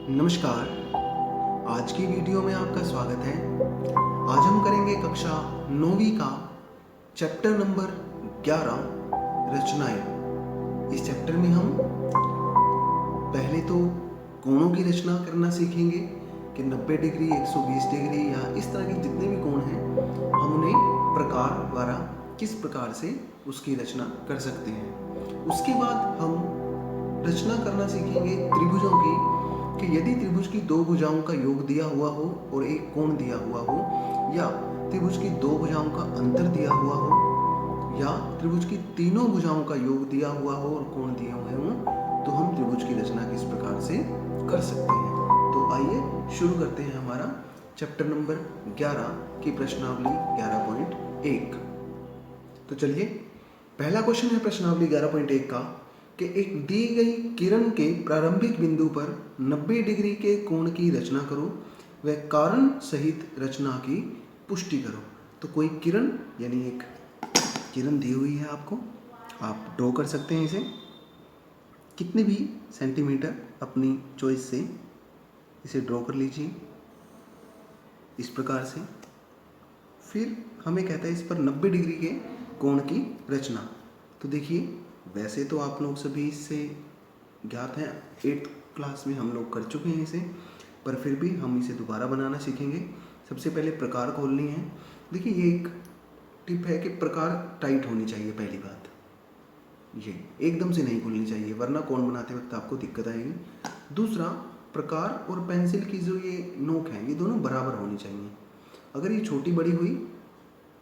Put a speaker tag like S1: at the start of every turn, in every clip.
S1: नमस्कार। आज की वीडियो में आपका स्वागत है। आज हम करेंगे कक्षा 9वीं का चैप्टर नंबर 11 रचनाएं। इस चैप्टर में हम पहले तो कोणों की रचना करना सीखेंगे कि 90 डिग्री, 120 डिग्री या इस तरह के जितने भी कोण हैं हम उन्हें प्रकार द्वारा किस प्रकार से उसकी रचना कर सकते हैं। उसके बाद हम रचना करना सीखेंगे त्रिभुजों की कि यदि त्रिभुज की दो भुजाओं का योग दिया हुआ हो और एक कोण दिया हुआ हो, या त्रिभुज की दो भुजाओं का अंतर दिया हुआ हो, या त्रिभुज की तीनों भुजाओं का योग दिया हुआ हो और कोण दिए हुए हों, तो हम त्रिभुज की रचना किस प्रकार से कर सकते हैं। तो आइए शुरू करते हैं हमारा चैप्टर नंबर 11 की प्रश्नावली 11.1। तो चलिए, पहला क्वेश्चन है प्रश्नावली 11.1 का कि एक दी गई किरण के प्रारंभिक बिंदु पर 90 डिग्री के कोण की रचना करो व कारण सहित रचना की पुष्टि करो। तो कोई किरण यानी एक किरण दी हुई है आपको, आप ड्रॉ कर सकते हैं इसे कितने भी सेंटीमीटर अपनी चॉइस से इसे ड्रॉ कर लीजिए इस प्रकार से। फिर हमें कहता है इस पर 90 डिग्री के कोण की रचना। तो देखिए, वैसे तो आप लोग सभी इससे ज्ञात हैं, 8th क्लास में हम लोग कर चुके हैं इसे, पर फिर भी हम इसे दोबारा बनाना सीखेंगे। सबसे पहले प्रकार खोलनी है। देखिए, ये एक टिप है कि प्रकार टाइट होनी चाहिए। पहली बात ये एकदम से नहीं खुलनी चाहिए, वरना कोण बनाते वक्त आपको दिक्कत आएगी। दूसरा, प्रकार और पेंसिल की जो ये नोक है ये दोनों बराबर होनी चाहिए। अगर ये छोटी बड़ी हुई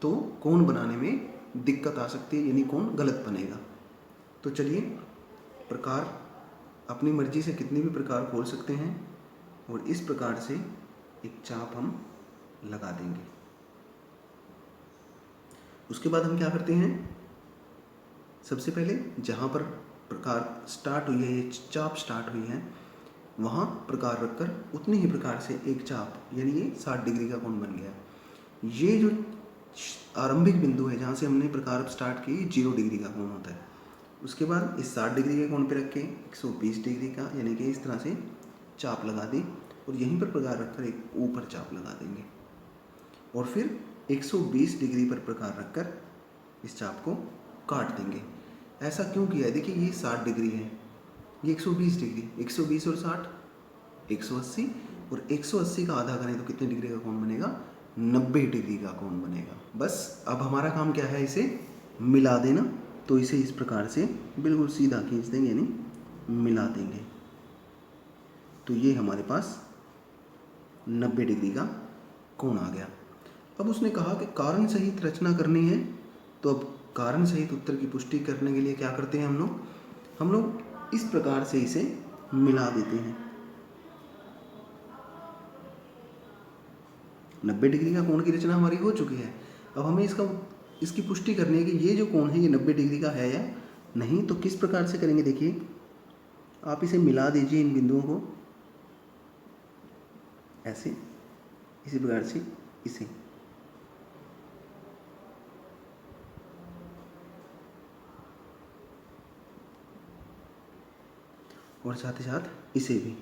S1: तो कोण बनाने में दिक्कत आ सकती है, यानी कोण गलत बनेगा। तो चलिए, प्रकार अपनी मर्जी से कितने भी प्रकार खोल सकते हैं और इस प्रकार से एक चाप हम लगा देंगे। उसके बाद हम क्या करते हैं, सबसे पहले जहाँ पर प्रकार स्टार्ट हुई है, ये चाप स्टार्ट हुई है, वहाँ प्रकार रखकर उतनी ही प्रकार से एक चाप, यानी ये 60 डिग्री का कोण बन गया। ये जो आरंभिक बिंदु है जहाँ से हमने प्रकार स्टार्ट की, 0 डिग्री का कोण होता है। उसके बाद इस 60 डिग्री के कोण पे रख के 120 डिग्री का, यानी कि इस तरह से चाप लगा दी और यहीं पर प्रकार रखकर एक ऊपर चाप लगा देंगे और फिर 120 डिग्री पर प्रकार रखकर इस चाप को काट देंगे। ऐसा क्यों किया है? देखिए, ये 60 डिग्री है, ये 120 डिग्री, 120 और 60 180, और 180 का आधा करें तो कितने डिग्री का कोण बनेगा? 90 डिग्री का कोण बनेगा। बस अब हमारा काम क्या है, इसे मिला देना। तो इसे इस प्रकार से बिल्कुल सीधा खींच देंगे, यानी मिला देंगे। तो ये हमारे पास 90 डिग्री का कोण आ गया। अब उसने कहा कि कारण सहित रचना करनी है। तो अब कारण सहित उत्तर की पुष्टि करने के लिए क्या करते हैं हम लोग इस प्रकार से इसे मिला देते हैं। 90 डिग्री का कोण की रचना हमारी हो चुकी है। अब हमें इसकी पुष्टि करनी है कि ये जो कोण है ये 90 डिग्री का है या नहीं। तो किस प्रकार से करेंगे, देखिए, आप इसे मिला दीजिए इन बिंदुओं को ऐसे, इसी प्रकार से इसे, और साथ ही साथ इसे भी।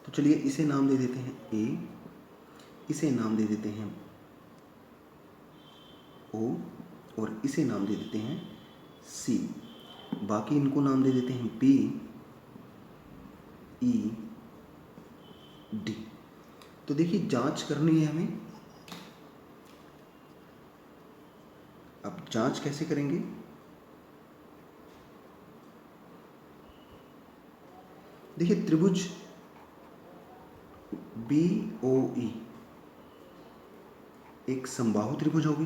S1: तो चलिए, इसे नाम दे देते हैं ए, इसे नाम दे देते हैं ओ, और इसे नाम दे देते हैं सी। बाकी इनको नाम दे देते हैं बी, ई, डी। तो देखिए, जांच करनी है हमें। अब जांच कैसे करेंगे? देखिए, त्रिभुज बी ओ ई एक समबाहु त्रिभुज होगी।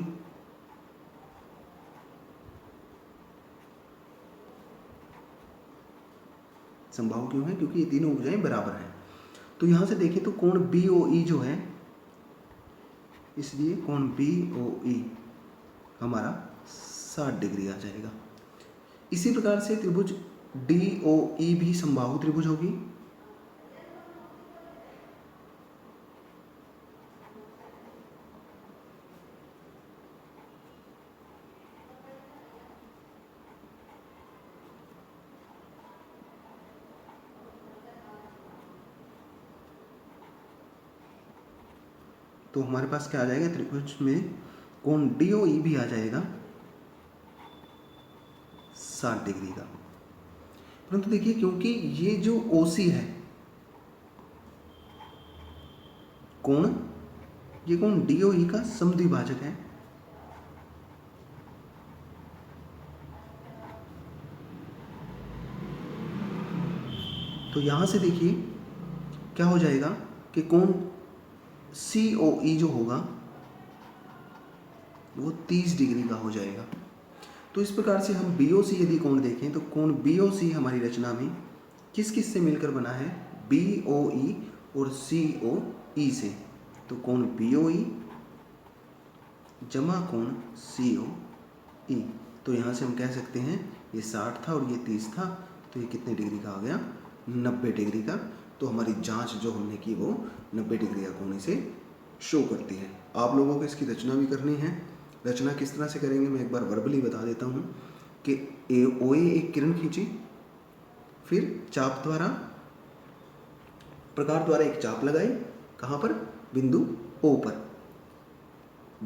S1: समबाहु क्यों है? क्योंकि ये तीनों भुजाएं बराबर हैं। तो यहां से देखें तो कोण बी ओ ई जो है, इसलिए कोण बी ओ ई हमारा 60 डिग्री आ जाएगा। इसी प्रकार से त्रिभुज डी ओ ई भी समबाहु त्रिभुज होगी। तो हमारे पास क्या आ जाएगा, त्रिभुज में कोण DOE भी आ जाएगा 60 डिग्री का। परंतु देखिए, क्योंकि ये जो OC है कोण, ये कोण DOE का समद्विभाजक है, तो यहां से देखिए क्या हो जाएगा कि कोण COE जो होगा वो 30 डिग्री का हो जाएगा। तो इस प्रकार से हम BOC यदि कोण देखें तो कोण BOC हमारी रचना में किस किस से मिलकर बना है, BOE और COE से। तो कोण BOE जमा कोण COE, तो यहाँ से हम कह सकते हैं ये 60 था और ये 30 था, तो ये कितने डिग्री का आ गया, 90 डिग्री का। तो हमारी जांच जो हमने की वो 90 डिग्री का कोण इसे शो करती है। आप लोगों को इसकी रचना भी करनी है। रचना किस तरह से करेंगे मैं एक बार वर्बली बता देता हूँ कि OA एक किरण खींची, फिर चाप द्वारा, प्रकार द्वारा एक चाप लगाई, कहाँ पर, बिंदु O पर।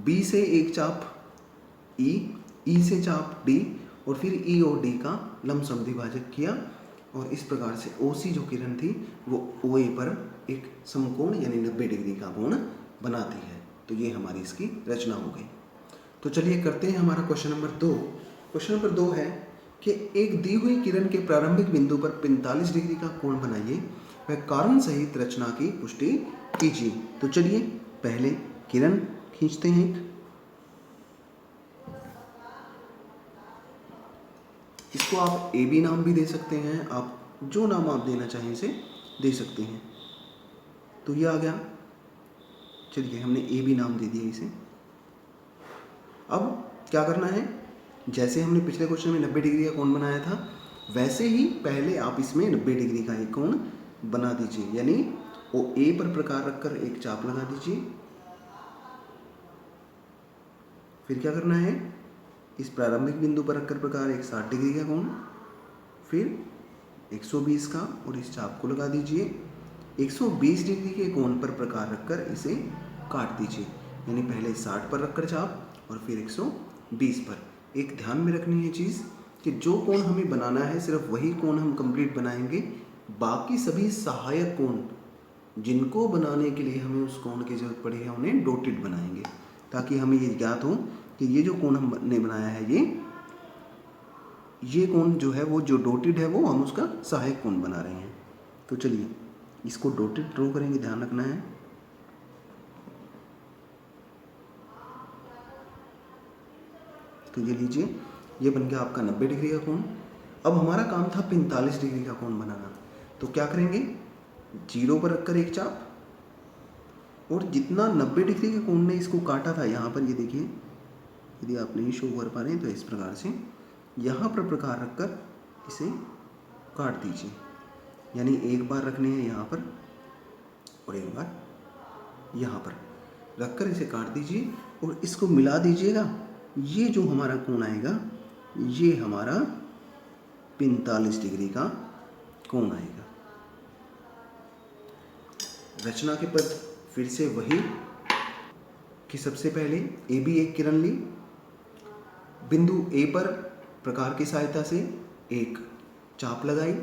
S1: B से एक चाप E से चाप D, और फिर E और D का लंब समद्विभाजक किया, और इस प्रकार से OC जो किरण थी वो OA पर एक समकोण यानी 90 डिग्री का कोण बनाती है। तो ये हमारी इसकी रचना हो गई। तो चलिए करते हैं हमारा क्वेश्चन नंबर 2। क्वेश्चन नंबर 2 है कि एक दी हुई किरण के प्रारंभिक बिंदु पर 45 डिग्री का कोण बनाइए, वह कारण सहित रचना की पुष्टि कीजिए। तो चलिए पहले किरण खींचते हैं। इसको आप AB नाम भी दे सकते हैं, आप जो नाम आप देना चाहें इसे दे सकते हैं। तो ये आ गया, चलिए हमने AB नाम दे दिया इसे। अब क्या करना है, जैसे हमने पिछले क्वेश्चन में 90 डिग्री का कोण बनाया था, वैसे ही पहले आप इसमें 90 डिग्री का एक कोण बना दीजिए, यानी OA पर प्रकार रखकर एक चाप लगा दीजिए। फिर क्या करना है, इस प्रारंभिक बिंदु पर रखकर प्रकार एक 60 डिग्री का कोण, फिर 120 का, और इस चाप को लगा दीजिए। 120 डिग्री के कोण पर प्रकार रखकर इसे काट दीजिए, यानी पहले 60 पर रखकर चाप और फिर 120 पर। एक ध्यान में रखनी है चीज़ कि जो कोण हमें बनाना है सिर्फ वही कोण हम कंप्लीट बनाएंगे, बाकी सभी सहायक कोण जिनको बनाने के लिए हमें उस कोण की जरूरत पड़ी है उन्हें डॉटेड बनाएंगे, ताकि हमें ये ज्ञात हो कि ये जो कोण हमने बनाया है ये कोण जो है वो जो डॉटेड है वो हम उसका सहायक कोण बना रहे हैं। तो चलिए इसको डॉटेड ड्रॉ करेंगे, ध्यान रखना है। तो ये लीजिए, ये बन गया आपका 90 डिग्री का कोण। अब हमारा काम था 45 डिग्री का कोण बनाना। तो क्या करेंगे, 0 पर रखकर एक चाप, और जितना 90 डिग्री के कोण ने इसको काटा था, यहाँ पर ये देखिए, यदि आप नहीं शो कर पा रहे हैं तो इस प्रकार से यहाँ पर प्रकार रखकर इसे काट दीजिए, यानी एक बार रखने हैं यहाँ पर और एक बार यहाँ पर रखकर इसे काट दीजिए और इसको मिला दीजिएगा। ये जो हमारा कोण आएगा ये हमारा 45 डिग्री का कोण आएगा। रचना के पद फिर से वही कि सबसे पहले AB एक किरण ली, बिंदु A पर प्रकार की सहायता से एक चाप लगाई,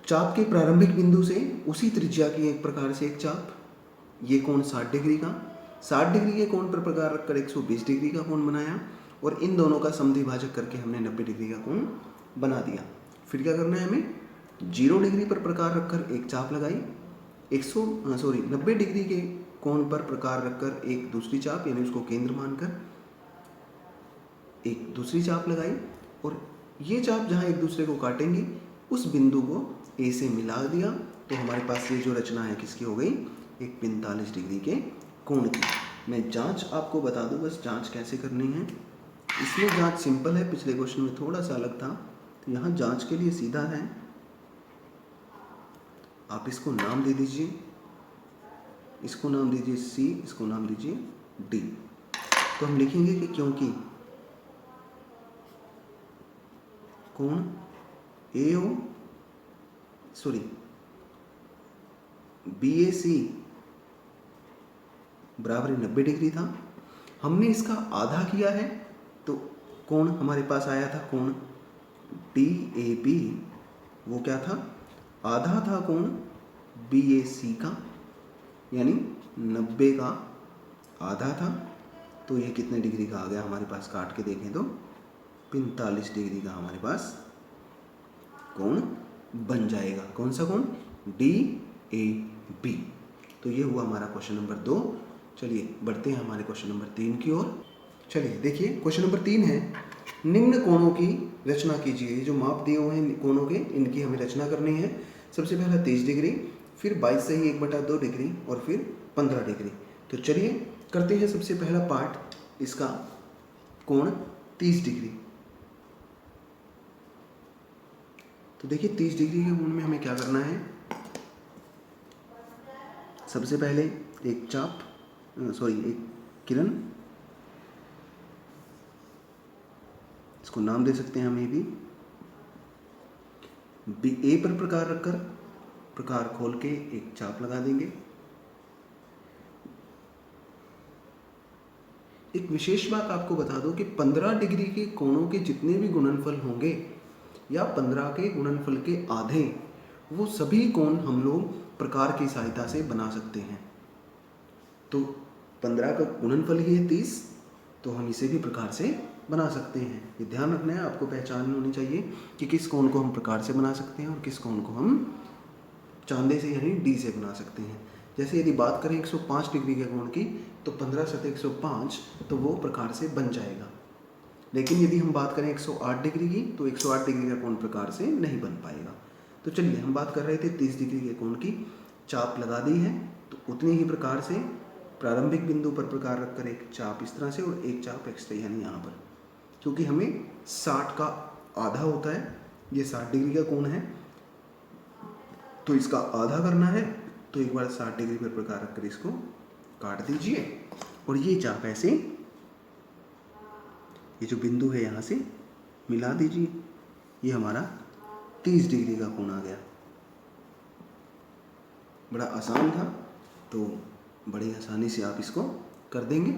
S1: चाप के प्रारंभिक बिंदु से उसी त्रिज्या की एक प्रकार से एक चाप, ये कोण 60 डिग्री का, 60 डिग्री के कोण पर प्रकार रखकर 120 डिग्री का कोण बनाया, और इन दोनों का समद्विभाजक करके हमने 90 डिग्री का कोण बना दिया। फिर क्या करना है हमें, 0 डिग्री पर प्रकार रखकर एक चाप लगाई, 90 डिग्री के कोण पर प्रकार रखकर एक दूसरी चाप यानी उसको केंद्र मानकर एक दूसरी चाप लगाई, और ये चाप जहाँ एक दूसरे को काटेंगी उस बिंदु को A से मिला दिया। तो हमारे पास ये जो रचना है किसकी हो गई, एक 45 डिग्री के कोण की। मैं जांच आपको बता दूं बस जांच कैसे करनी है। इसमें जांच सिंपल है, पिछले क्वेश्चन में थोड़ा सा अलग था, तो यहाँ जांच के लिए सीधा है, आप इसको नाम दे दीजिए, इसको नाम दीजिए C, इसको नाम दीजिए D। तो हम लिखेंगे कि क्योंकि कोण BAC बराबर 90 डिग्री था। हमने इसका आधा किया है तो कोण हमारे पास आया था कोण DAB, वो क्या था, आधा था कोण BAC का, यानी 90 का आधा था। तो ये कितने डिग्री का आ गया हमारे पास, काट के देखें तो 45 डिग्री का हमारे पास कोण बन जाएगा। कौन सा कोण, DAB। तो ये हुआ हमारा क्वेश्चन नंबर 2। चलिए बढ़ते हैं हमारे क्वेश्चन नंबर 3 की ओर। चलिए देखिए क्वेश्चन नंबर 3 है, निम्न कोणों की रचना कीजिए। जो माप दिए हुए हैं कोणों के, इनकी हमें रचना करनी है। सबसे पहला 30 डिग्री, फिर 22 से ही 1/2 डिग्री और फिर 15 डिग्री। तो चलिए करते हैं सबसे पहला पार्ट, इसका कोण 30 डिग्री। तो देखिए 30 डिग्री के कोण में हमें क्या करना है, सबसे पहले एक एक किरण, इसको नाम दे सकते हैं हम ए पर प्रकार रखकर प्रकार खोल के एक चाप लगा देंगे। एक विशेष बात आपको बता दो कि 15 डिग्री के कोणों के जितने भी गुणनफल होंगे या 15 के गुणनफल के आधे, वो सभी कोण हम लोग प्रकार की सहायता से बना सकते हैं। तो 15 का गुणनफल ही है 30, तो हम इसे भी प्रकार से बना सकते हैं। ये ध्यान रखना है, आपको पहचान होनी चाहिए कि किस कोण को हम प्रकार से बना सकते हैं और किस कोण को हम चांदे से यानी डी से बना सकते हैं। जैसे यदि बात करें 105 डिग्री के कोण की, तो 15 × 105 तो वो प्रकार से बन जाएगा। लेकिन यदि हम बात करें 108 डिग्री की, तो 108 डिग्री का कोण प्रकार से नहीं बन पाएगा। तो चलिए हम बात कर रहे थे 30 डिग्री के कोण की, चाप लगा दी है, तो उतनी ही प्रकार से प्रारंभिक बिंदु पर प्रकार रखकर एक चाप इस तरह से और एक चाप एक्स्ट्रा यानी यहाँ पर, क्योंकि हमें 60 का आधा होता है, ये 60 डिग्री का कोण है, तो इसका आधा करना है। तो एक बार 60 डिग्री पर प्रकार रखकर इसको काट दीजिए और ये चाप ऐसे, ये जो बिंदु है यहाँ से मिला दीजिए। ये हमारा 30 डिग्री का कोण आ गया। बड़ा आसान था, तो बड़ी आसानी से आप इसको कर देंगे।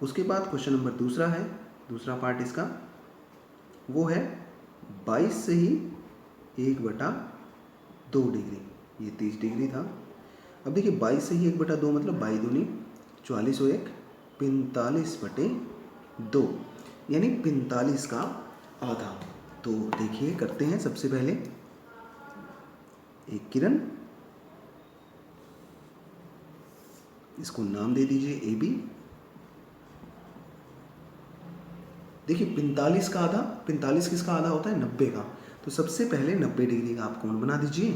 S1: उसके बाद क्वेश्चन नंबर दूसरा है, दूसरा पार्ट इसका वो है 22 से ही 1/2 डिग्री। ये 30 डिग्री था। अब देखिए 22 से ही 1/2 मतलब 22 दूनी 44 और 1 45/2, यानी 45 का आधा। तो देखिए करते हैं, सबसे पहले एक किरण, इसको नाम दे दीजिए AB। देखिए 45 का आधा, 45 किसका आधा होता है, 90 का। तो सबसे पहले 90 डिग्री का आप कोण बना दीजिए।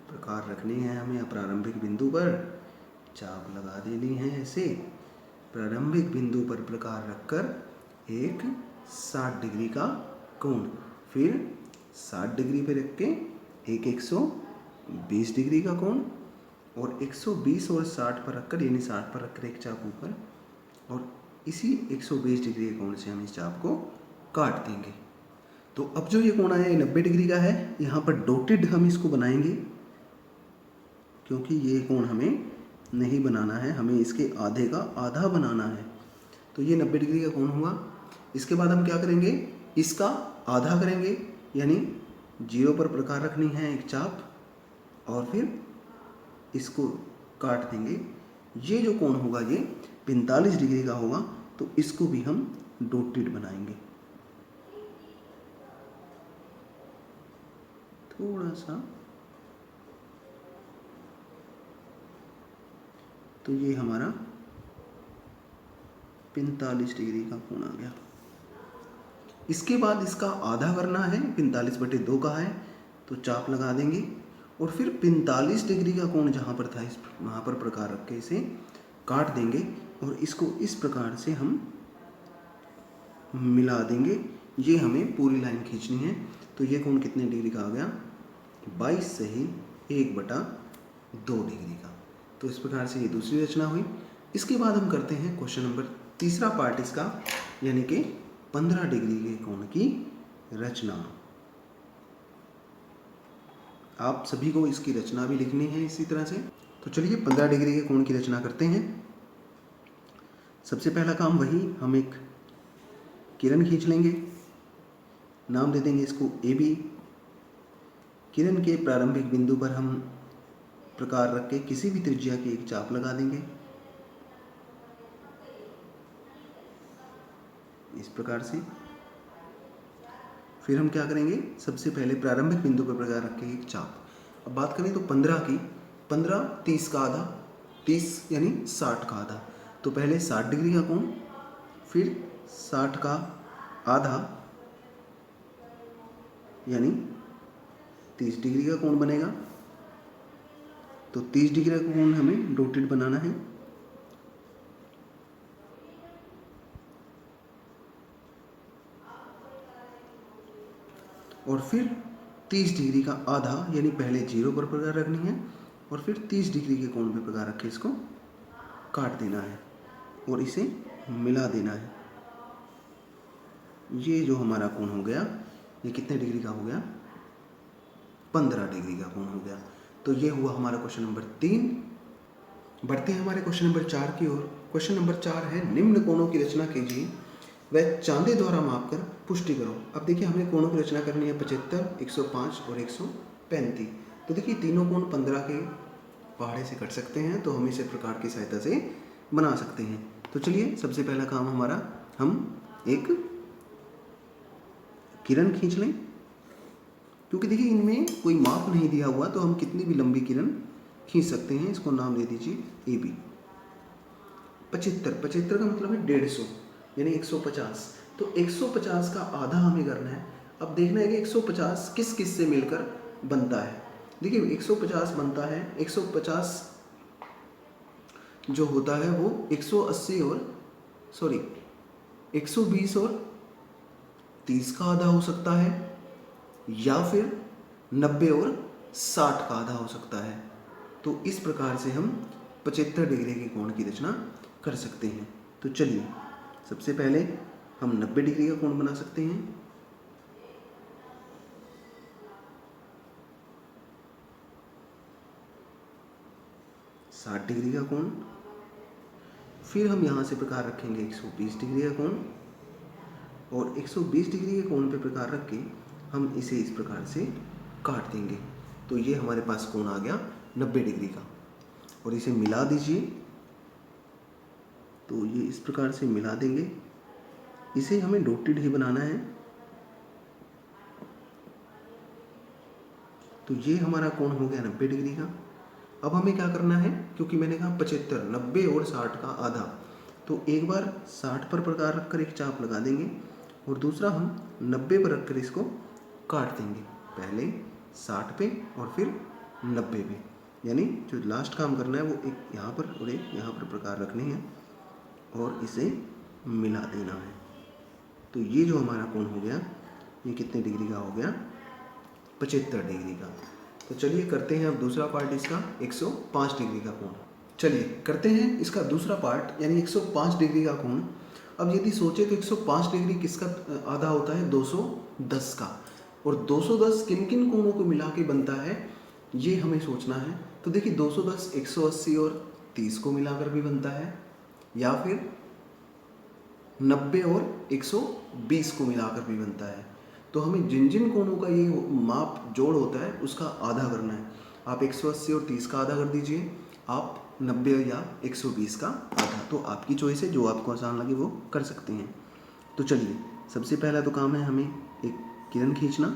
S1: प्रकार रखनी है हमें प्रारंभिक बिंदु पर, चाप लगा देनी है ऐसे, प्रारंभिक बिंदु पर प्रकार रखकर एक 60 डिग्री का कोण, फिर 60 डिग्री पे रख के एक 120 डिग्री का कोण, और 120 और 60 पर रखकर यानी 60 पर रखकर एक चाप ऊपर, और इसी 120 डिग्री के कोण से हम इस चाप को काट देंगे। तो अब जो ये कोण आया ये 90 डिग्री का है। यहाँ पर डॉटेड हम इसको बनाएंगे, क्योंकि ये कोण हमें नहीं बनाना है, हमें इसके आधे का आधा बनाना है। तो ये 90 डिग्री का कोण हुआ। इसके बाद हम क्या करेंगे, इसका आधा करेंगे, यानी 0 पर प्रकार रखनी है एक चाप, और फिर इसको काट देंगे। ये जो कोण होगा ये 45 डिग्री का होगा, तो इसको भी हम डॉटेड बनाएंगे। थोड़ा सा, तो ये हमारा 45 डिग्री का कोण आ गया। इसके बाद इसका आधा करना है, 45/2 का है, तो चाप लगा देंगे और फिर 45 डिग्री का कोण जहाँ पर था इस वहाँ पर प्रकार रख के इसे काट देंगे और इसको इस प्रकार से हम मिला देंगे। ये हमें पूरी लाइन खींचनी है। तो ये कोण कितने डिग्री का आ गया, 22 से ही 1/2 डिग्री का। तो इस प्रकार से ये दूसरी रचना हुई। इसके बाद हम करते हैं क्वेश्चन नंबर तीसरा पार्ट इसका, यानी कि 15 डिग्री के कोण की रचना। आप सभी को इसकी रचना भी लिखनी है इसी तरह से। तो चलिए 15 डिग्री के कोण की रचना करते हैं। सबसे पहला काम वही, हम एक किरण खींच लेंगे, नाम दे देंगे इसको ए बी। किरण के प्रारंभिक बिंदु पर हम प्रकार रख के किसी भी त्रिज्या की एक चाप लगा देंगे, इस प्रकार से। फिर हम क्या करेंगे, सबसे पहले प्रारंभिक बिंदु पर प्रकार रख के एक चाप। अब बात करें तो 15 की, 15 30 का आधा, 30 यानी 60 का आधा। तो पहले 60 डिग्री का कोण, फिर 60 का आधा यानी 30 डिग्री का कोण बनेगा। तो 30 डिग्री का कोण हमें डॉटेड बनाना है। और फिर 30 डिग्री का आधा यानी पहले 0 पर प्रकार रखनी है और फिर 30 डिग्री के कोण पे प्रकार रख के इसको काट देना है और इसे मिला देना है। ये जो हमारा कोण हो गया, ये कितने डिग्री का हो गया, 15 डिग्री का कोण हो गया। तो ये हुआ हमारा क्वेश्चन नंबर 3। बढ़ते हैं हमारे क्वेश्चन नंबर 4 की ओर। क्वेश्चन नंबर 4 है, निम्न कोणों की रचना कीजिए वह चांदे द्वारा मापकर पुष्टि करो। अब देखिए हमें कोणों की रचना करनी है 75, 105 और 135। तो देखिए तीनों कोण 15 के पहाड़े से कट सकते हैं, तो हम इसे प्रकार की सहायता से बना सकते हैं। तो चलिए सबसे पहला काम हमारा, हम एक किरण खींच लें, क्योंकि देखिए इनमें कोई माप नहीं दिया हुआ, तो हम कितनी भी लंबी किरण खींच सकते हैं। इसको नाम दे दीजिए ए बी। 75 का मतलब है 150 यानी 150। तो 150 का आधा हमें करना है। अब देखना है कि 150 किस किस से मिलकर बनता है। देखिए 150 बनता है, 150 जो होता है वो 120 और 30 का आधा हो सकता है, या फिर 90 और 60 का आधा हो सकता है। तो इस प्रकार से हम 75 डिग्री के कोण की रचना कर सकते हैं। तो चलिए सबसे पहले हम 90 डिग्री का कोण बना सकते हैं। साठ डिग्री का कोण, फिर हम यहाँ से प्रकार रखेंगे 120 डिग्री का कोण और 120 डिग्री के कोण पे प्रकार रख के हम इसे इस प्रकार से काट देंगे। तो ये हमारे पास कोण आ गया 90 डिग्री का। और इसे मिला दीजिए, तो ये इस प्रकार से मिला देंगे। इसे हमें डॉटेड ही बनाना है। तो ये हमारा कोण हो गया 90 डिग्री का। अब हमें क्या करना है, क्योंकि मैंने कहा 75, 90 और 60 का आधा, तो एक बार 60 पर प्रकार रखकर एक चाप लगा देंगे और दूसरा हम 90 पर रखकर इसको काट देंगे। पहले 60 पे और फिर 90 पे, यानी जो लास्ट काम करना है वो एक यहाँ पर और एक यहाँ पर प्रकार रखने हैं और इसे मिला देना है। तो ये जो हमारा कोण हो गया, ये कितने डिग्री का हो गया, 75 डिग्री का। तो चलिए करते हैं अब दूसरा पार्ट इसका, 105 डिग्री का कोण। चलिए करते हैं इसका दूसरा पार्ट, यानी 105 डिग्री का कोण। अब यदि सोचे तो 105 डिग्री किसका आधा होता है, 210 का। और 210 किन किन कोणों को मिला के बनता है, ये हमें सोचना है। तो देखिए 210 180 और 30 को मिलाकर भी बनता है, या फिर 90 और 120 को मिलाकर भी बनता है। तो हमें जिन जिन कोणों का ये माप जोड़ होता है उसका आधा करना है। आप 180 और 30 का आधा कर दीजिए, आप 90 या 120 का आधा। तो आपकी चॉइस है, जो आपको आसान लगे वो कर सकते हैं। तो चलिए सबसे पहला तो काम है हमें एक किरण खींचना,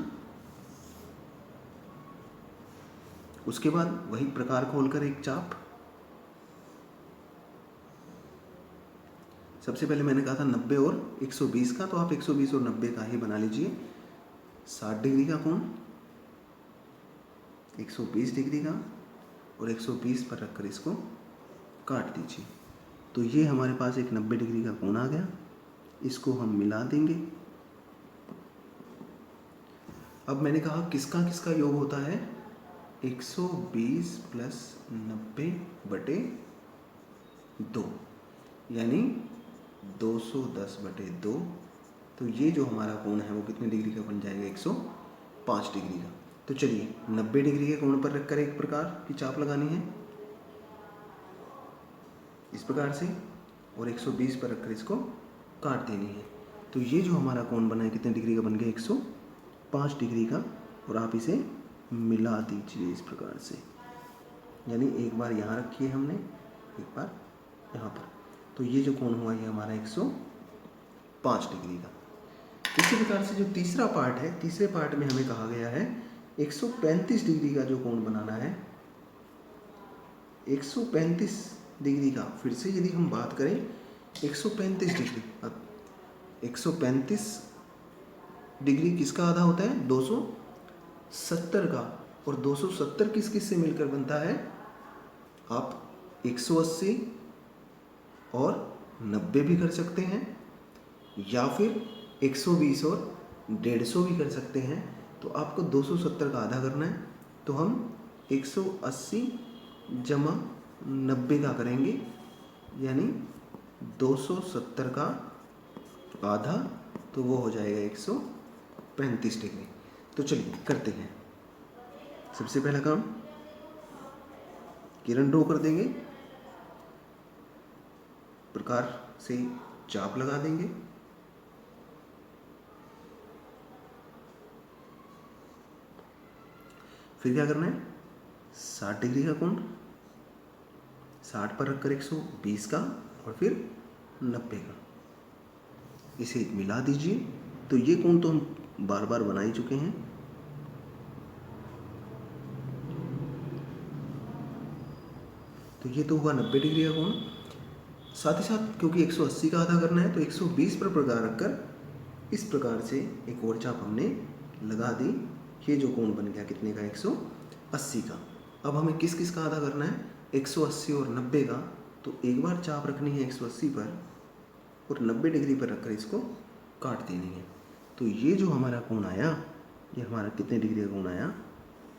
S1: उसके बाद वही प्रकार खोलकर एक चाप। सबसे पहले मैंने कहा था 90 और 120 का, तो आप 120 और 90 का ही बना लीजिए। 60 डिग्री का कोण, 120 डिग्री का और 120 पर रखकर इसको काट दीजिए। तो ये हमारे पास एक 90 डिग्री का कोण आ गया। इसको हम मिला देंगे। अब मैंने कहा किसका किसका योग होता है, 120 प्लस 90 बटे 2 यानी 210 बटे 2। तो ये जो हमारा कोण है वो कितने डिग्री का बन जाएगा, 105 डिग्री का। तो चलिए 90 डिग्री के कोण पर रखकर एक प्रकार की चाप लगानी है। इस प्रकार से, और 120 पर रखकर इसको काट देनी है। तो ये जो हमारा कोण बना है कितने डिग्री का बन गया, 105 डिग्री का। और आप इसे मिला दीजिए इस प्रकार से, यानी एक बार यहाँ रखी है हमने, एक बार यहाँ पर। तो ये जो कोण हुआ ये हमारा 105 डिग्री का। इसी प्रकार से जो तीसरा पार्ट है, तीसरे पार्ट में हमें कहा गया है 135 डिग्री का जो कोण बनाना है, 135 डिग्री का। फिर से यदि हम बात करें 135 डिग्री, अब 135 डिग्री किसका आधा होता है, 270 का। और 270 किस किस से मिलकर बनता है, आप 180 और 90 भी कर सकते हैं, या फिर 120 और 150 भी कर सकते हैं। तो आपको 270 का आधा करना है, तो हम 180 जमा 90 का करेंगे, यानी 270 का आधा, तो वो हो जाएगा 135 डिग्री। तो चलिए करते हैं। सबसे पहला काम, किरण ड्रॉ कर देंगे, प्रकार से चाप लगा देंगे। फिर क्या करना है, 60 डिग्री का कोण, 60 पर रखकर 120 का और फिर 90 का, इसे मिला दीजिए। तो ये कोण तो हम बार बार बना ही चुके हैं। तो ये तो हुआ 90 डिग्री का कोण। साथ ही साथ क्योंकि 180 का आधा करना है, तो 120 पर प्रकार रखकर इस प्रकार से एक और चाप हमने लगा दी। ये जो कोण बन गया कितने का, 180 का। अब हमें किस किस का आधा करना है, 180 और 90 का। तो एक बार चाप रखनी है 180 पर और 90 डिग्री पर रखकर इसको काट देनी है। तो ये जो हमारा कोण आया, ये हमारा कितने डिग्री का कोण आया,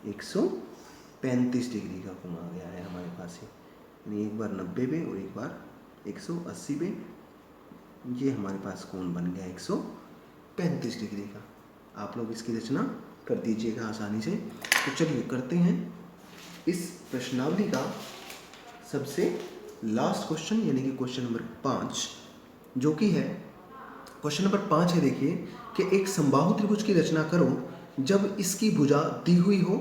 S1: 135 डिग्री का कोण आ गया है हमारे पास। यानी एक बार 90 पे और एक बार 180 पे, ये हमारे पास कोण बन गया 135 डिग्री का। आप लोग इसकी रचना कर दीजिएगा आसानी से। तो चलिए करते हैं इस प्रश्नावली का सबसे लास्ट क्वेश्चन, यानी कि क्वेश्चन नंबर 5, जो कि है क्वेश्चन नंबर 5 है। देखिए कि एक समबाहु त्रिभुज की रचना करो जब इसकी भुजा दी हुई हो,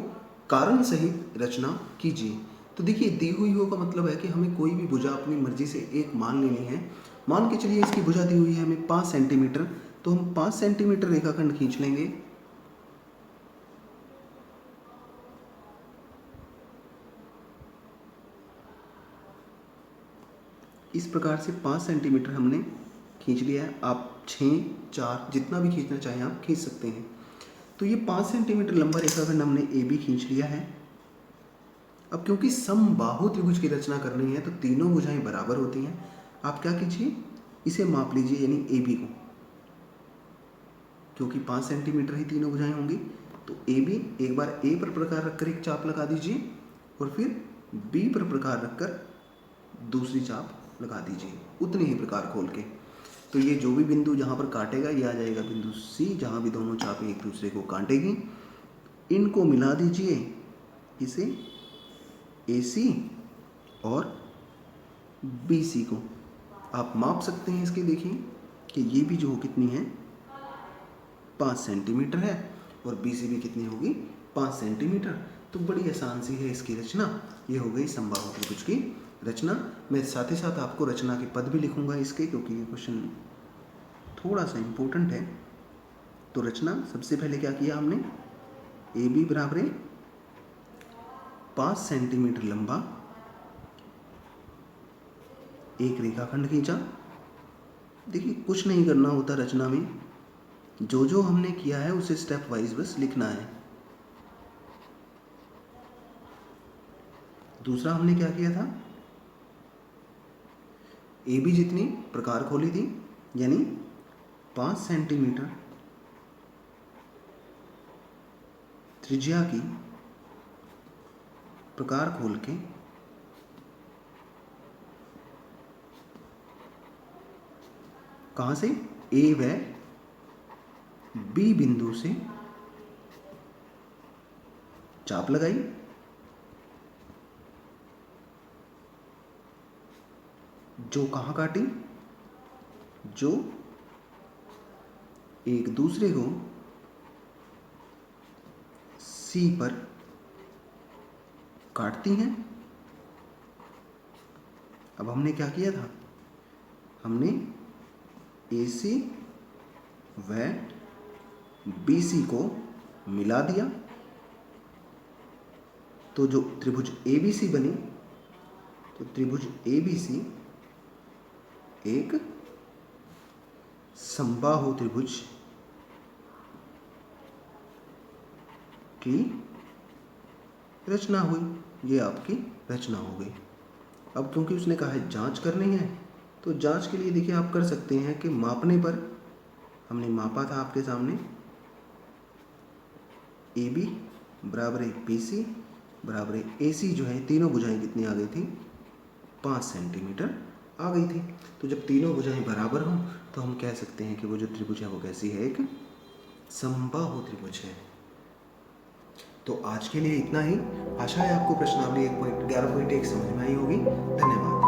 S1: कारण सहित रचना कीजिए। तो देखिए दी हुई हो का मतलब है कि हमें कोई भी भुजा अपनी मर्जी से एक मान लेनी है। मान के चलिए इसकी भुजा दी हुई है हमें 5 सेंटीमीटर, तो हम 5 सेंटीमीटर रेखाखंड खींच लेंगे। इस प्रकार से 5 सेंटीमीटर हमने खींच लिया है। आप 6, 4 जितना भी खींचना चाहें आप खींच सकते हैं। तो ये 5 सेंटीमीटर लंबा रेखाखंड हमने ए बी खींच लिया है। अब क्योंकि समबाहु त्रिभुज की रचना करनी है तो तीनों भुजाएं बराबर होती हैं। आप क्या कीजिए, इसे माप लीजिए, यानी ए बी को, क्योंकि 5 सेंटीमीटर ही तीनों भुजाएं होंगी। तो ए बी, एक बार ए पर प्रकार रखकर एक चाप लगा दीजिए और फिर बी पर प्रकार रखकर दूसरी चाप लगा दीजिए, उतनी ही प्रकार खोल के। तो ये जो भी बिंदु जहाँ पर काटेगा ये आ जाएगा बिंदु सी, जहाँ भी दोनों चापें एक दूसरे को काटेगी। इनको मिला दीजिए, इसे ए सी और बी सी को आप माप सकते हैं। इसके देखिए कि ये भी जो कितनी है, 5 सेंटीमीटर है, और बी सी भी कितनी होगी, 5 सेंटीमीटर। तो बड़ी आसान सी है इसकी रचना। ये हो गई समबाहु त्रिभुज की रचना। मैं साथ ही साथ आपको रचना के पद भी लिखूंगा इसके, क्योंकि ये क्वेश्चन थोड़ा सा इम्पोर्टेंट है। तो रचना सबसे पहले क्या किया हमने, ए बी बराबर 5 सेंटीमीटर लंबा एक रेखाखंड खींचा। देखिए कुछ नहीं करना होता रचना में, जो जो हमने किया है उसे स्टेप वाइज बस लिखना है। दूसरा हमने क्या किया था, ए बी जितनी प्रकार खोली थी, यानी 5 सेंटीमीटर त्रिज्या की प्रकार खोल के कहाँ से, ए व बी बिंदु से चाप लगाई। जो कहाँ काटी, जो एक दूसरे को सी पर काटती हैं। अब हमने क्या किया था, हमने AC व BC को मिला दिया, तो जो त्रिभुज ABC बनी, तो त्रिभुज ABC एक समबाहु त्रिभुज की रचना हुई। ये आपकी रचना हो गई। अब क्योंकि उसने कहा है जांच करनी है, तो जांच के लिए देखिए आप कर सकते हैं कि मापने पर हमने मापा था आपके सामने AB बराबर है BC बराबर है AC, जो है तीनों भुजाएं कितनी आ गई थी, 5 सेंटीमीटर आ गई थी। तो जब तीनों भुजाएं बराबर हों तो हम कह सकते हैं कि वो जो त्रिभुज है वो कैसी है, एक समबाहु त्रिभुज है। तो आज के लिए इतना ही। आशा है आपको प्रश्नावली 1.11.1 समझ में आई होगी। धन्यवाद।